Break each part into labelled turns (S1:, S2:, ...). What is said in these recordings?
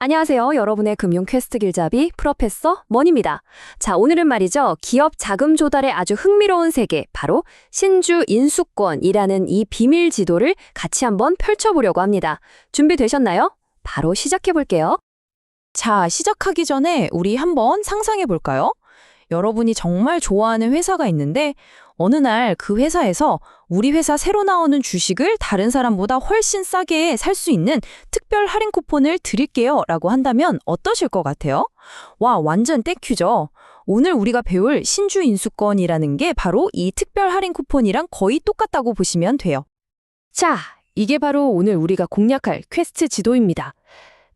S1: 안녕하세요. 여러분의 금융 퀘스트 길잡이 프로페서 머니입니다. 자, 오늘은 말이죠. 기업 자금 조달의 아주 흥미로운 세계, 바로 신주 인수권이라는 이 비밀 지도를 같이 한번 펼쳐보려고 합니다. 준비되셨나요? 바로 시작해볼게요.
S2: 자, 시작하기 전에 우리 한번 상상해 볼까요? 여러분이 정말 좋아하는 회사가 있는데 어느 날 그 회사에서 우리 회사 새로 나오는 주식을 다른 사람보다 훨씬 싸게 살 수 있는 특별 할인 쿠폰을 드릴게요 라고 한다면 어떠실 것 같아요? 와, 완전 땡큐죠. 오늘 우리가 배울 신주 인수권이라는 게 바로 이 특별 할인 쿠폰이랑 거의 똑같다고 보시면 돼요.
S1: 자, 이게 바로 오늘 우리가 공략할 퀘스트 지도입니다.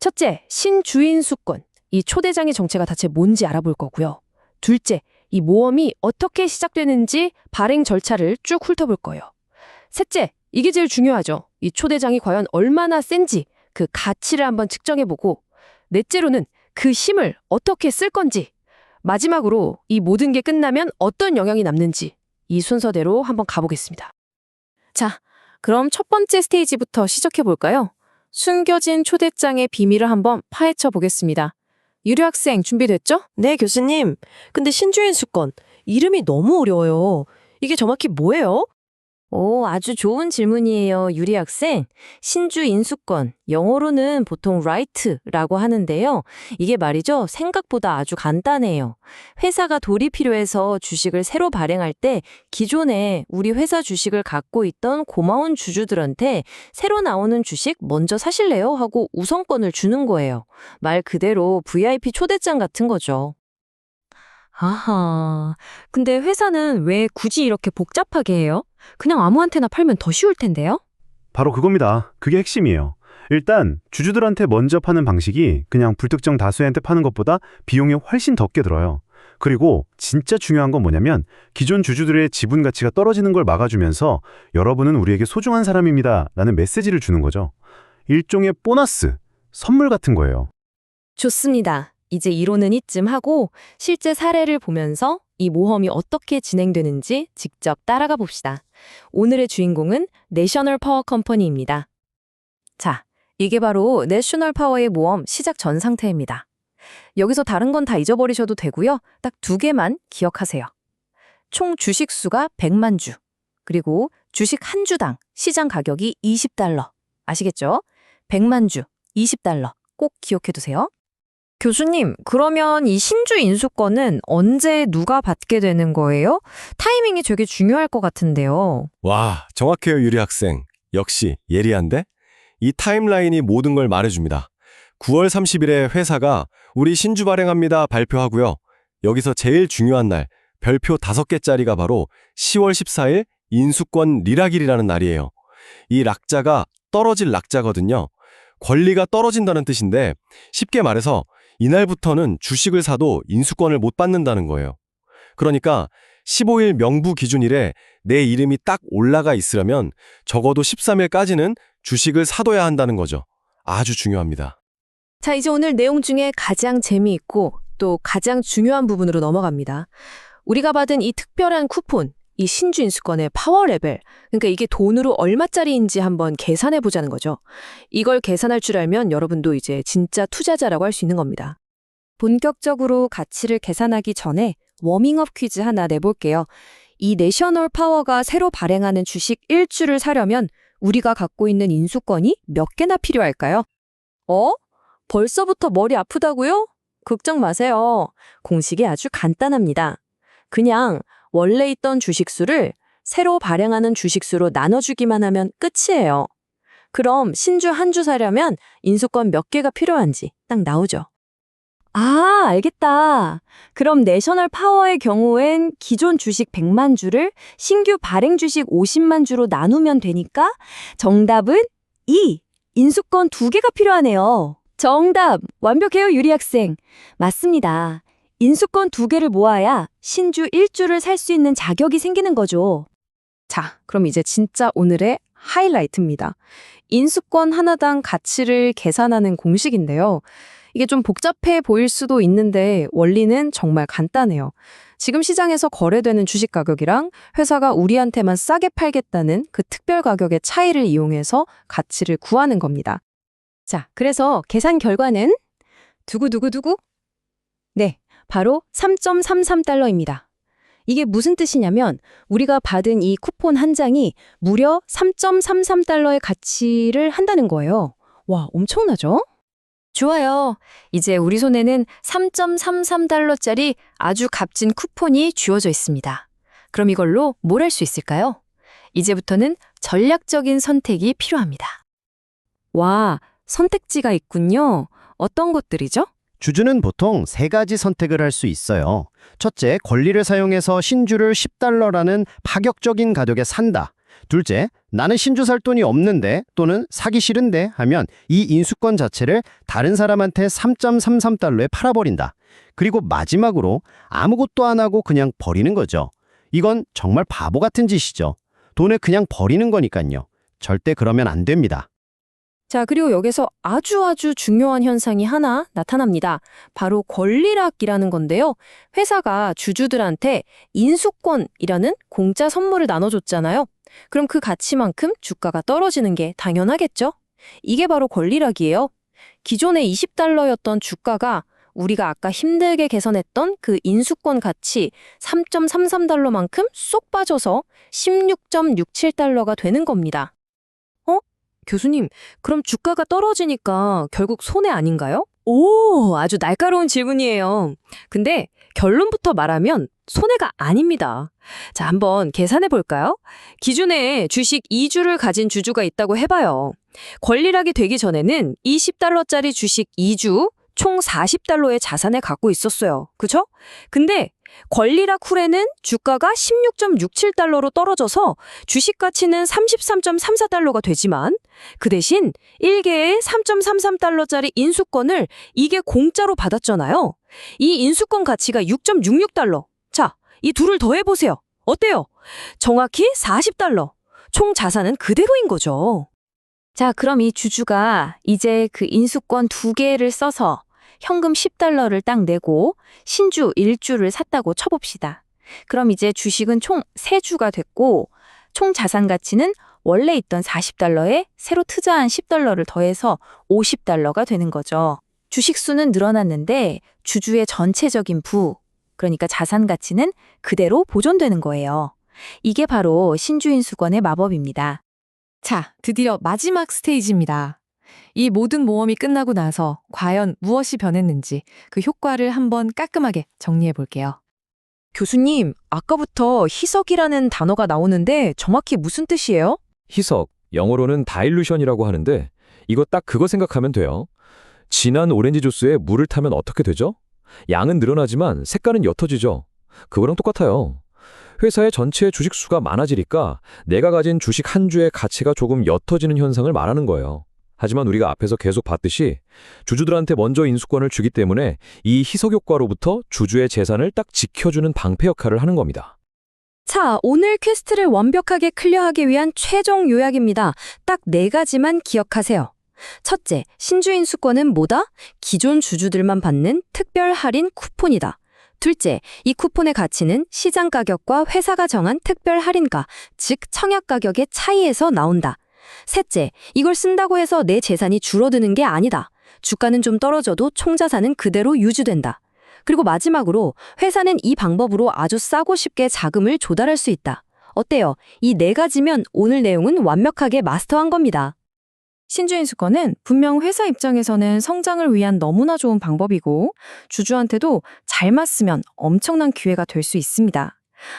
S1: 첫째, 신주인수권. 이 초대장의 정체가 대체 뭔지 알아볼 거고요. 둘째, 이 모험이 어떻게 시작되는지 발행 절차를 쭉 훑어볼 거예요. 셋째, 이게 제일 중요하죠. 이 초대장이 과연 얼마나 센지 그 가치를 한번 측정해보고, 넷째로는 그 힘을 어떻게 쓸 건지, 마지막으로 이 모든 게 끝나면 어떤 영향이 남는지 이 순서대로 한번 가보겠습니다. 자, 그럼 첫 번째 스테이지부터 시작해볼까요? 숨겨진 초대장의 비밀을 한번 파헤쳐 보겠습니다. 유리 학생 준비됐죠?
S3: 네, 교수님. 근데 신주인 수권, 이름이 너무 어려워요. 이게 정확히 뭐예요?
S2: 오, 아주 좋은 질문이에요, 유리 학생. 신주 인수권, 영어로는 보통 right라고 하는데요. 이게 말이죠, 생각보다 아주 간단해요. 회사가 돌이 필요해서 주식을 새로 발행할 때 기존에 우리 회사 주식을 갖고 있던 고마운 주주들한테 새로 나오는 주식 먼저 사실래요? 하고 우선권을 주는 거예요. 말 그대로 VIP 초대장 같은 거죠.
S1: 아하, 근데 회사는 왜 굳이 이렇게 복잡하게 해요? 그냥 아무한테나 팔면 더 쉬울 텐데요?
S4: 바로 그겁니다. 그게 핵심이에요. 일단 주주들한테 먼저 파는 방식이 그냥 불특정 다수한테 파는 것보다 비용이 훨씬 적게 들어요. 그리고 진짜 중요한 건 뭐냐면 기존 주주들의 지분 가치가 떨어지는 걸 막아주면서 여러분은 우리에게 소중한 사람입니다 라는 메시지를 주는 거죠. 일종의 보너스, 선물 같은 거예요.
S2: 좋습니다. 이제 이론은 이쯤 하고 실제 사례를 보면서 이 모험이 어떻게 진행되는지 직접 따라가 봅시다. 오늘의 주인공은 내셔널 파워 컴퍼니입니다. 자, 이게 바로 내셔널 파워의 모험 시작 전 상태입니다. 여기서 다른 건 다 잊어버리셔도 되고요. 딱 두 개만 기억하세요. 총 주식 수가 100만 주, 그리고 주식 한 주당 시장 가격이 $20. 아시겠죠? 100만 주, $20. 꼭 기억해 두세요. 교수님, 그러면 이 신주 인수권은 언제 누가 받게 되는 거예요? 타이밍이 되게 중요할 것 같은데요.
S5: 와, 정확해요, 유리 학생. 역시 예리한데? 이 타임라인이 모든 걸 말해줍니다. 9월 30일에 회사가 우리 신주 발행합니다 발표하고요. 여기서 제일 중요한 날, 별표 5개짜리가 바로 10월 14일 인수권 리락일이라는 날이에요. 이 락자가 떨어질 락자거든요. 권리가 떨어진다는 뜻인데 쉽게 말해서 이날부터는 주식을 사도 인수권을 못 받는다는 거예요. 그러니까 15일 명부 기준일에 내 이름이 딱 올라가 있으려면 적어도 13일까지는 주식을 사둬야 한다는 거죠. 아주 중요합니다.
S2: 자, 이제 오늘 내용 중에 가장 재미있고 또 가장 중요한 부분으로 넘어갑니다. 우리가 받은 이 특별한 쿠폰, 이 신주 인수권의 파워 레벨, 그러니까 이게 돈으로 얼마짜리인지 한번 계산해 보자는 거죠. 이걸 계산할 줄 알면 여러분도 이제 진짜 투자자라고 할 수 있는 겁니다. 본격적으로 가치를 계산하기 전에 워밍업 퀴즈 하나 내볼게요. 이 내셔널 파워가 새로 발행하는 주식 1주를 사려면 우리가 갖고 있는 인수권이 몇 개나 필요할까요? 벌써부터 머리 아프다고요? 걱정 마세요. 공식이 아주 간단합니다. 그냥 원래 있던 주식수를 새로 발행하는 주식수로 나눠주기만 하면 끝이에요. 그럼 신주 한 주 사려면 인수권 몇 개가 필요한지 딱 나오죠. 아, 알겠다. 그럼 내셔널 파워의 경우엔 기존 주식 100만 주를 신규 발행 주식 50만 주로 나누면 되니까 정답은 2. 인수권 2개가 필요하네요. 정답! 완벽해요, 유리 학생. 맞습니다. 인수권 2개를 모아야 신주 1주를 살 수 있는 자격이 생기는 거죠. 자, 그럼 이제 진짜 오늘의 하이라이트입니다. 인수권 하나당 가치를 계산하는 공식인데요. 이게 좀 복잡해 보일 수도 있는데 원리는 정말 간단해요. 지금 시장에서 거래되는 주식 가격이랑 회사가 우리한테만 싸게 팔겠다는 그 특별 가격의 차이를 이용해서 가치를 구하는 겁니다. 자, 그래서 계산 결과는 두구두구두구? 네, 바로 3.33달러입니다. 이게 무슨 뜻이냐면 우리가 받은 이 쿠폰 한 장이 무려 3.33달러의 가치를 한다는 거예요. 와, 엄청나죠? 좋아요. 이제 우리 손에는 3.33달러짜리 아주 값진 쿠폰이 쥐어져 있습니다. 그럼 이걸로 뭘 할 수 있을까요? 이제부터는 전략적인 선택이 필요합니다. 와, 선택지가 있군요. 어떤 것들이죠?
S6: 주주는 보통 세 가지 선택을 할 수 있어요. 첫째, 권리를 사용해서 신주를 10달러라는 파격적인 가격에 산다. 둘째, 나는 신주 살 돈이 없는데 또는 사기 싫은데 하면 이 인수권 자체를 다른 사람한테 3.33달러에 팔아버린다. 그리고 마지막으로 아무것도 안 하고 그냥 버리는 거죠. 이건 정말 바보 같은 짓이죠. 돈을 그냥 버리는 거니까요. 절대 그러면 안 됩니다.
S2: 자, 그리고 여기서 아주 중요한 현상이 하나 나타납니다. 바로 권리락이라는 건데요. 회사가 주주들한테 인수권이라는 공짜 선물을 나눠줬잖아요. 그럼 그 가치만큼 주가가 떨어지는 게 당연하겠죠? 이게 바로 권리락이에요. 기존에 20달러였던 주가가 우리가 아까 힘들게 개선했던 그 인수권 가치 3.33달러만큼 쏙 빠져서 16.67달러가 되는 겁니다. 교수님, 그럼 주가가 떨어지니까 결국 손해 아닌가요? 오, 아주 날카로운 질문이에요. 근데 결론부터 말하면 손해가 아닙니다. 자, 한번 계산해 볼까요? 기존에 주식 2주를 가진 주주가 있다고 해봐요. 권리락이 되기 전에는 20달러짜리 주식 2주, 총 40달러의 자산을 갖고 있었어요. 그쵸? 근데 권리락 후에는 주가가 16.67달러로 떨어져서 주식 가치는 33.34달러가 되지만 그 대신 1개의 3.33달러짜리 인수권을 이게 공짜로 받았잖아요. 이 인수권 가치가 6.66달러. 자, 이 둘을 더해보세요. 어때요? 정확히 40달러. 총 자산은 그대로인 거죠. 자, 그럼 이 주주가 이제 그 인수권 2개를 써서 현금 10달러를 딱 내고 신주 1주를 샀다고 쳐봅시다. 그럼 이제 주식은 총 3주가 됐고 총 자산 가치는 원래 있던 40달러에 새로 투자한 10달러를 더해서 50달러가 되는 거죠. 주식 수는 늘어났는데 주주의 전체적인 그러니까 자산 가치는 그대로 보존되는 거예요. 이게 바로 신주인수권의 마법입니다.
S1: 자, 드디어 마지막 스테이지입니다. 이 모든 모험이 끝나고 나서 과연 무엇이 변했는지 그 효과를 한번 깔끔하게 정리해 볼게요. 교수님, 아까부터 희석이라는 단어가 나오는데 정확히 무슨 뜻이에요?
S7: 희석, 영어로는 다일루션이라고 하는데 이거 딱 그거 생각하면 돼요. 진한 오렌지 주스에 물을 타면 어떻게 되죠? 양은 늘어나지만 색깔은 옅어지죠. 그거랑 똑같아요. 회사의 전체 주식 수가 많아지니까 내가 가진 주식 한 주의 가치가 조금 옅어지는 현상을 말하는 거예요. 하지만 우리가 앞에서 계속 봤듯이 주주들한테 먼저 인수권을 주기 때문에 이 희석 효과로부터 주주의 재산을 딱 지켜주는 방패 역할을 하는 겁니다.
S2: 자, 오늘 퀘스트를 완벽하게 클리어하기 위한 최종 요약입니다. 딱 4가지만 기억하세요. 첫째, 신주인수권은 뭐다? 기존 주주들만 받는 특별 할인 쿠폰이다. 둘째, 이 쿠폰의 가치는 시장 가격과 회사가 정한 특별 할인가, 즉 청약 가격의 차이에서 나온다. 셋째, 이걸 쓴다고 해서 내 재산이 줄어드는 게 아니다. 주가는 좀 떨어져도 총자산은 그대로 유지된다. 그리고 마지막으로 회사는 이 방법으로 아주 싸고 쉽게 자금을 조달할 수 있다. 어때요? 이 4가지면 오늘 내용은 완벽하게 마스터한 겁니다.
S1: 신주인수권은 분명 회사 입장에서는 성장을 위한 너무나 좋은 방법이고 주주한테도 잘 맞으면 엄청난 기회가 될 수 있습니다.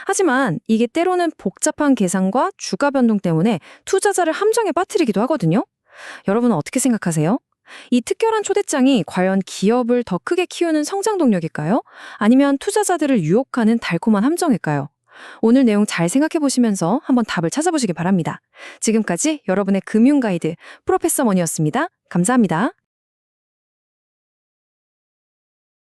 S1: 하지만 이게 때로는 복잡한 계산과 주가 변동 때문에 투자자를 함정에 빠뜨리기도 하거든요. 여러분은 어떻게 생각하세요? 이 특별한 초대장이 과연 기업을 더 크게 키우는 성장 동력일까요? 아니면 투자자들을 유혹하는 달콤한 함정일까요? 오늘 내용 잘 생각해 보시면서 한번 답을 찾아보시기 바랍니다. 지금까지 여러분의 금융 가이드 프로페서 머니였습니다. 감사합니다.